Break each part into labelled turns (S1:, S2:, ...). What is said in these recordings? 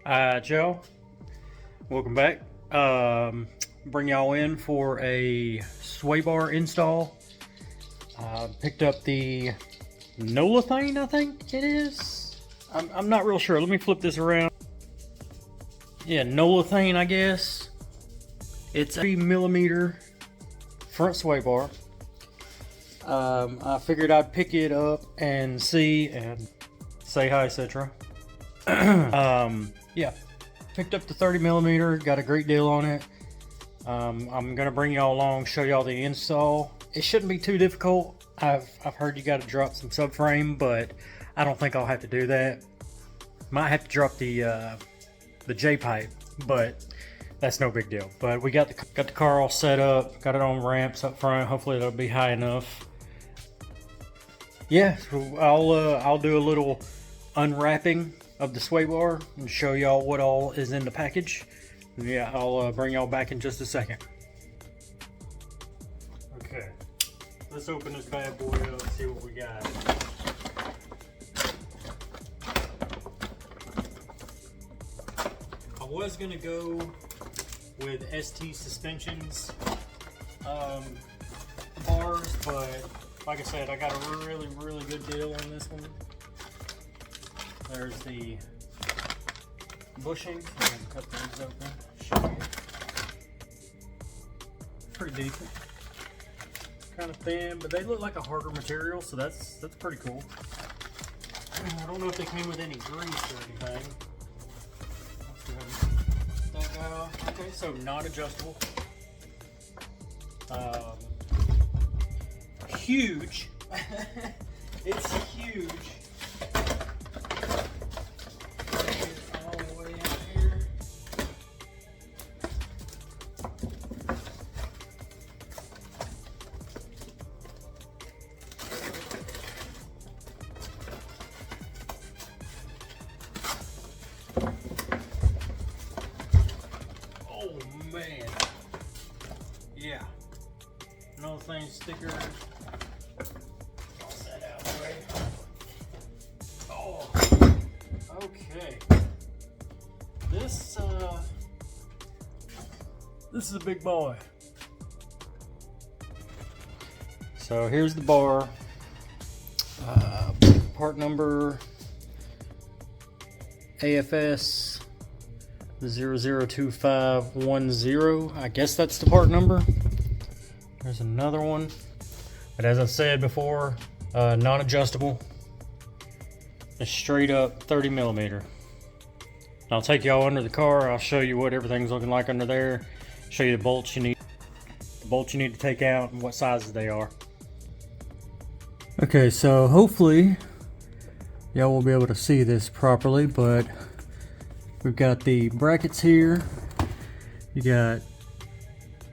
S1: Joe, welcome back. Bring y'all in for a sway bar install. Picked up the Nolathane, I think it is. I'm not real sure. Let me flip this around. Yeah, Nolathane, I guess. It's a 3mm front sway bar. I figured I'd pick it up and see and say hi, etc. Yeah, picked up the 30mm, got a great deal on it. I'm gonna bring y'all along, show y'all the install. It shouldn't be too difficult. I've heard you got to drop some subframe, but I don't think I'll have to do that. Might have to drop the J pipe, but that's no big deal. But we got the car all set up, got it on ramps up front. Hopefully it'll be high enough. Yeah, so I'll do a little unwrapping of the sway bar and show y'all what all is in the package. Yeah, I'll bring y'all back in just a second. Okay, let's open this bad boy up and see what we got. I was gonna go with ST suspensions bars, but like I said, I got a really good deal on this one. There's the bushings. I'm gonna cut these open. Show you. Pretty decent. Kind of thin, but they look like a harder material, so that's pretty cool. I don't know if they came with any grease or anything. Let's go ahead and that okay, so not adjustable. Huge. It's huge. All the way out here. Oh man. Yeah. Nolathane sticker. Oh, okay. This is a big boy. So here's the bar. Part number AFS 002510. I guess that's the part number. There's another one. But as I said before, non-adjustable. It's straight up 30mm. I'll take y'all under the car. I'll show you what everything's looking like under there. Show you the bolts you need to take out and what sizes they are. Okay, so hopefully y'all will be able to see this properly, but we've got the brackets here. You got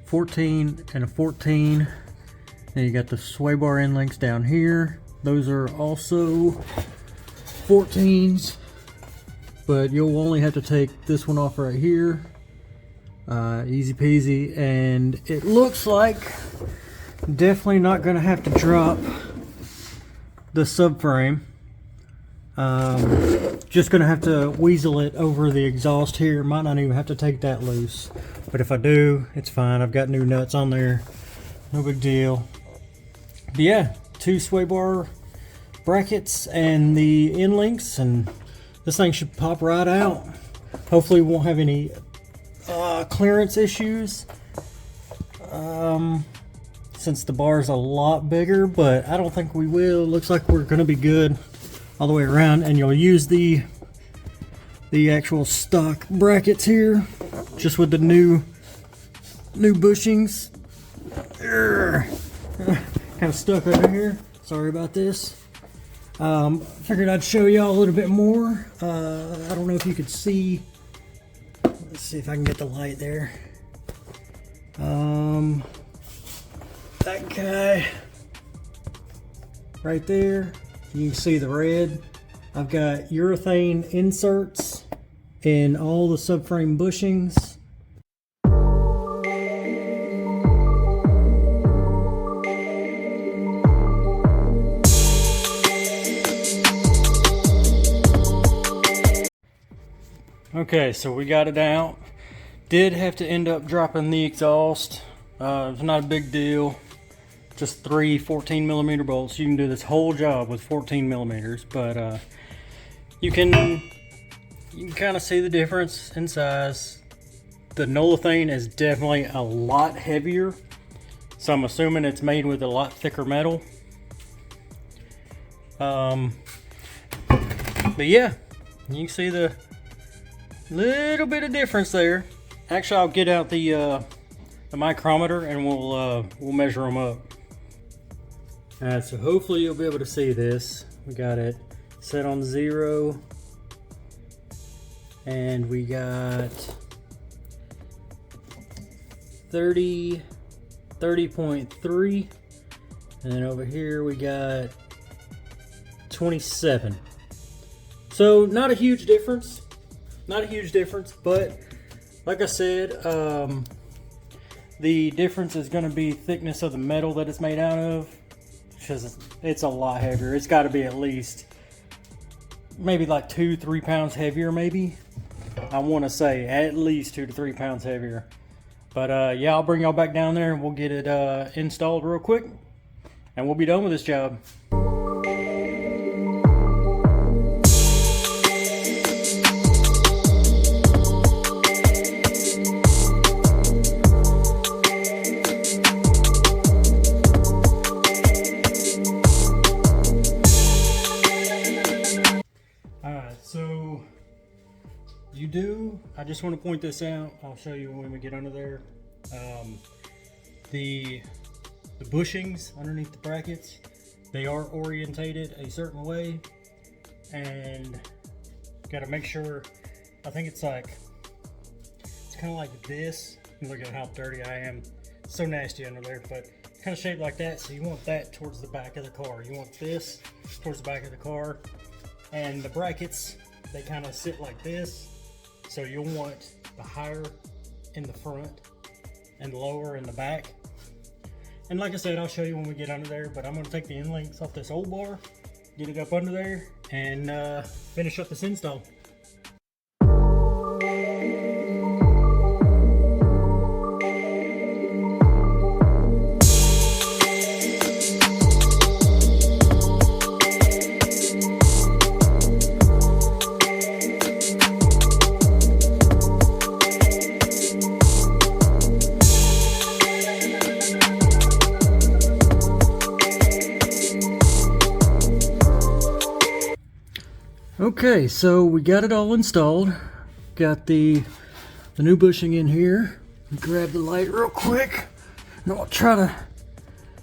S1: 14 and a 14. Then you got the sway bar end links down here. Those are also 14s, but you'll only have to take this one off right here. Easy peasy, and it looks like definitely not gonna have to drop the subframe. Just gonna have to weasel it over the exhaust here. Might not even have to take that loose, but if I do, it's fine. I've got new nuts on there, no big deal. But yeah, 2 sway bar brackets and the end links, and this thing should pop right out. Hopefully we won't have any clearance issues since the bar is a lot bigger, but I don't think we will. Looks like we're gonna be good all the way around, and you'll use the actual stock brackets here just with the new bushings. Kind of stuck over here, sorry about this. Figured I'd show y'all a little bit more. I don't know if you could see. Let's see if I can get the light there. That guy right there, you can see the red. I've got urethane inserts in all the subframe bushings. Okay, so we got it out. Did have to end up dropping the exhaust. It's not a big deal. Just 3 14mm bolts. You can do this whole job with 14mm, but you can kind of see the difference in size. The Nolathane is definitely a lot heavier, so I'm assuming it's made with a lot thicker metal. But yeah, you can see the little bit of difference there. Actually, I'll get out the micrometer and we'll measure them up. Alright, so hopefully you'll be able to see this. We got it set on 0, and we got 30.3, and then over here we got 27. So not a huge difference, but like I said, the difference is going to be thickness of the metal that it's made out of, because it's a lot heavier. It's got to be at least maybe like 2-3 pounds heavier, maybe. I want to say at least 2 to 3 pounds heavier. But yeah, I'll bring y'all back down there and we'll get it installed real quick, and we'll be done with this job. So I just want to point this out. I'll show you when we get under there. The bushings underneath the brackets, they are orientated a certain way, and got to make sure. I think it's kind of like this. Look at how dirty I am. It's so nasty under there, but it's kind of shaped like that. So you want that towards the back of the car. You want this towards the back of the car. And the brackets, they kind of sit like this, so you'll want the higher in the front and lower in the back. And like I said, I'll show you when we get under there, but I'm going to take the end links off this old bar, get it up under there, and finish up this install. Okay, so we got it all installed. Got the new bushing in here. Grab the light real quick, and I'll try to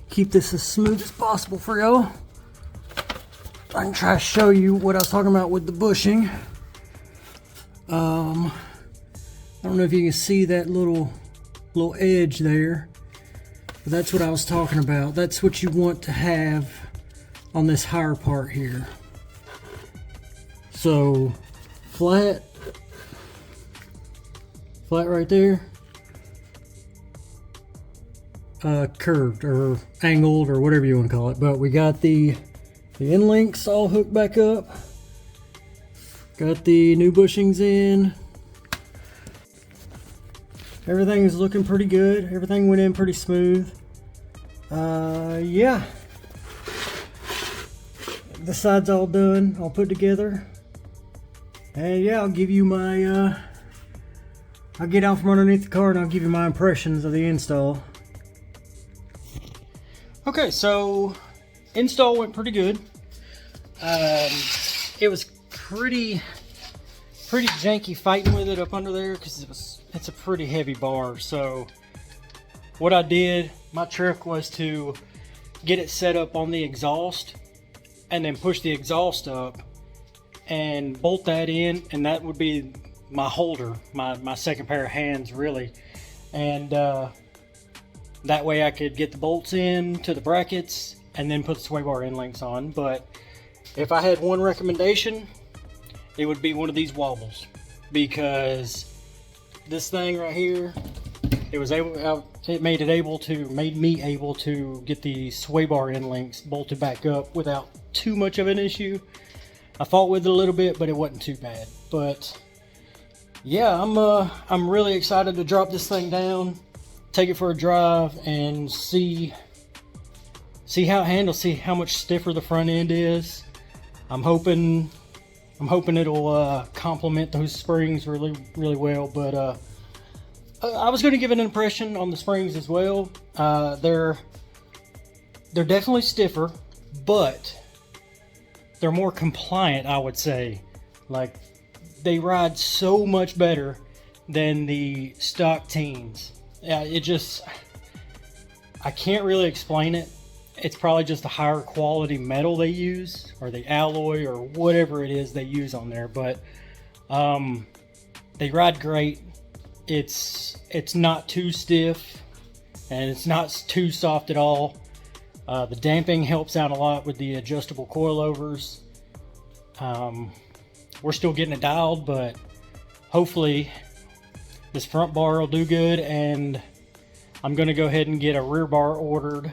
S1: keep this as smooth as possible for y'all. I can try to show you what I was talking about with the bushing. I don't know if you can see that little edge there, but that's what I was talking about. That's what you want to have on this higher part here. So flat right there, curved or angled or whatever you want to call it. But we got the end links all hooked back up. Got the new bushings in. Everything is looking pretty good. Everything went in pretty smooth. Yeah. The side's all done, all put together. And yeah, I'll give you my, I'll get out from underneath the car and I'll give you my impressions of the install. Okay, so install went pretty good. It was pretty janky fighting with it up under there because it's a pretty heavy bar. So what I did, my trick was to get it set up on the exhaust and then push the exhaust up and bolt that in, and that would be my holder, my second pair of hands really. And that way I could get the bolts in to the brackets and then put the sway bar end links on. But if I had one recommendation, it would be one of these wobbles, because this thing right here, it made me able to get the sway bar end links bolted back up without too much of an issue. I fought with it a little bit, but it wasn't too bad. But yeah, I'm really excited to drop this thing down, take it for a drive, and see how it handles, see how much stiffer the front end is. I'm hoping it'll complement those springs really well. But I was going to give an impression on the springs as well. They're definitely stiffer, but they're more compliant, I would say. Like, they ride so much better than the stock teens. Yeah, I can't really explain it. It's probably just a higher quality metal they use, or the alloy, or whatever it is they use on there. But they ride great. It's not too stiff, and it's not too soft at all. The damping helps out a lot with the adjustable coilovers. We're still getting it dialed, but hopefully this front bar will do good. And I'm going to go ahead and get a rear bar ordered,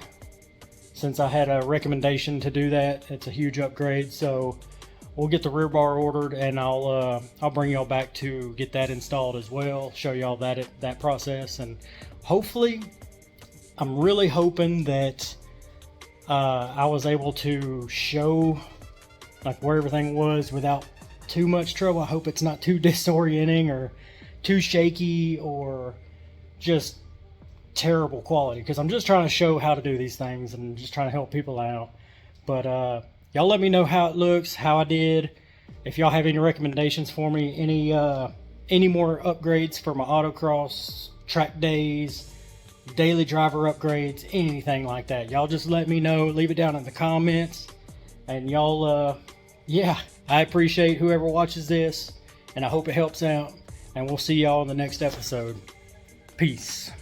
S1: since I had a recommendation to do that. It's a huge upgrade, so we'll get the rear bar ordered, and I'll bring y'all back to get that installed as well, show y'all that process. And hopefully, I'm really hoping that I was able to show like where everything was without too much trouble. I hope it's not too disorienting or too shaky or just terrible quality, because I'm just trying to show how to do these things and just trying to help people out. But y'all let me know how it looks, how I did. If y'all have any recommendations for me, any more upgrades for my autocross, track days, daily driver upgrades, anything like that, y'all just let me know. Leave it down in the comments. And y'all, yeah, I appreciate whoever watches this, and I hope it helps out. And we'll see y'all in the next episode. Peace.